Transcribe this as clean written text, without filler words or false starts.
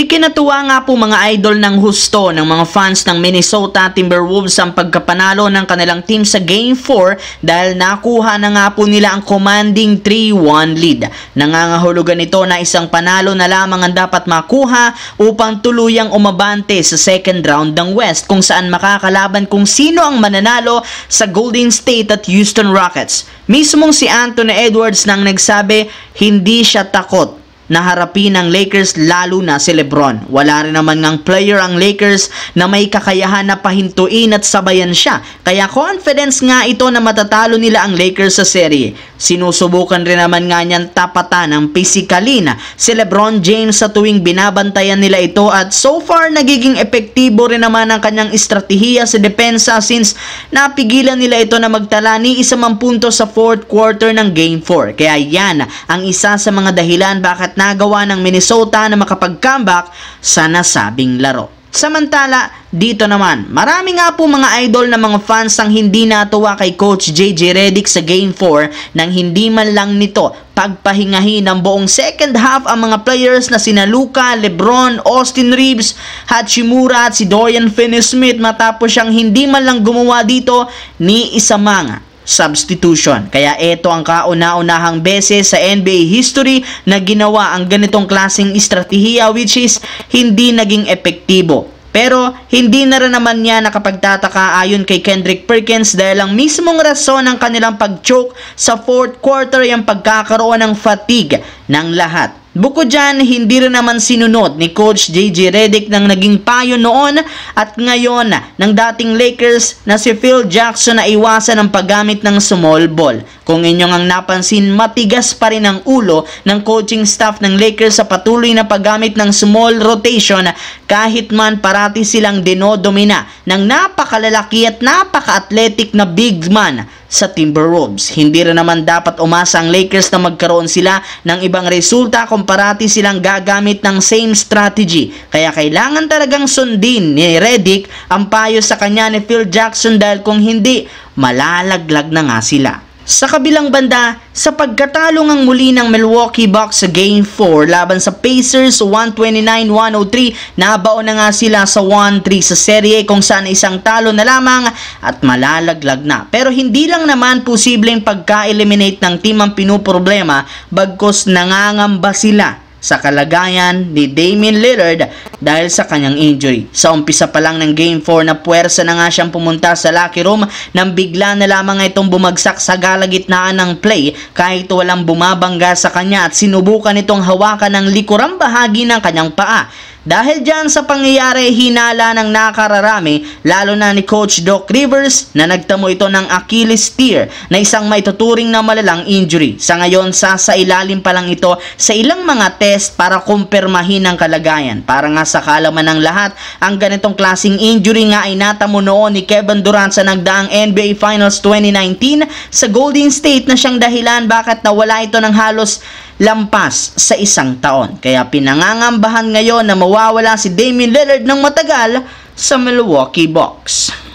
Ikinatuwa nga po mga idol ng husto ng mga fans ng Minnesota Timberwolves ang pagkapanalo ng kanilang team sa Game 4 dahil nakuha na nga po nila ang commanding 3-1 lead. Nangangahulugan ito na isang panalo na lamang ang dapat makuha upang tuluyang umabante sa second round ng West kung saan makakalaban kung sino ang mananalo sa Golden State at Houston Rockets. Mismong si Anthony Edwards nang nagsabi hindi siya takot na harapin ng Lakers lalo na si LeBron. Wala rin naman ngang player ang Lakers na may kakayahan na pahintuin at sabayan siya. Kaya confidence nga ito na matatalo nila ang Lakers sa serye. Sinusubukan rin naman nga niyan tapatan ng physically na si LeBron James sa tuwing binabantayan nila ito at so far nagiging epektibo rin naman ang kanyang estratehiya sa depensa since napigilan nila ito na magtala ni 1 punto sa fourth quarter ng Game 4. Kaya yan ang isa sa mga dahilan bakit nagawa ng Minnesota na makapag-comeback sa nasabing laro. Samantala, dito naman, marami nga po mga idol na mga fans ang hindi natuwa kay Coach JJ Redick sa Game 4 nang hindi man lang nito pagpahingahin ng buong second half ang mga players na sina Luka, LeBron, Austin Reeves, Hachimura at si Dorian Finney-Smith matapos siyang hindi man lang gumawa dito ni isa substitution. Kaya ito ang kauna-unahang beses sa NBA history na ginawa ang ganitong klaseng estratehiya which is hindi naging epektibo. Pero hindi na rin naman niya nakapagtataka ayon kay Kendrick Perkins dahil ang mismong rason ng kanilang pag-choke sa fourth quarter ay ang pagkakaroon ng fatigue ng lahat. Bukod dyan, hindi rin naman sinunod ni Coach JJ Redick ng naging payo noon at ngayon ng dating Lakers na si Phil Jackson na iwasan ang paggamit ng small ball. Kung inyong ang napansin, matigas pa rin ang ulo ng coaching staff ng Lakers sa patuloy na paggamit ng small rotation kahit man parati silang dinodomina ng napakalalaki at napaka-athletic na big man sa Timberwolves. Hindi rin naman dapat umasa ang Lakers na magkaroon sila ng ibang resulta kung parati silang gagamit ng same strategy. Kaya kailangan talagang sundin ni Redick ang payo sa kanya ni Phil Jackson dahil kung hindi, malalaglag na nga sila. Sa kabilang banda, sa pagkatalo ng muli ng Milwaukee Bucks sa Game 4 laban sa Pacers 129-103, nabaon na nga sila sa 1-3 sa serye kung saan isang talo na lamang at malalaglag na. Pero hindi lang naman posibleng pagka-eliminate ng team ang pinoproblema bagkus nangangamba sila sa kalagayan ni Damian Lillard dahil sa kanyang injury. Sa umpisa pa lang ng Game 4 na puwersa na nga siyang pumunta sa locker room nang bigla na lamang itong bumagsak sa kalagitnaan ng play kahit walang bumabangga sa kanya at sinubukan itong hawakan ng likurang bahagi ng kanyang paa. Dahil dyan sa pangyayari, hinala ng nakararami lalo na ni Coach Doc Rivers na nagtamo ito ng Achilles tear na isang maituturing na malalang injury. Sa ngayon, sasailalim pa lang ito sa ilang mga test para kumpirmahin ang kalagayan. Para nga sa kaalaman ng lahat, ang ganitong klaseng injury nga ay natamo noon ni Kevin Durant sa nagdaang NBA Finals 2019 sa Golden State na siyang dahilan bakit nawala ito ng halos lampas sa isang taon. Kaya pinangangambahan ngayon na mawawala si Damian Lillard ng matagal sa Milwaukee Bucks.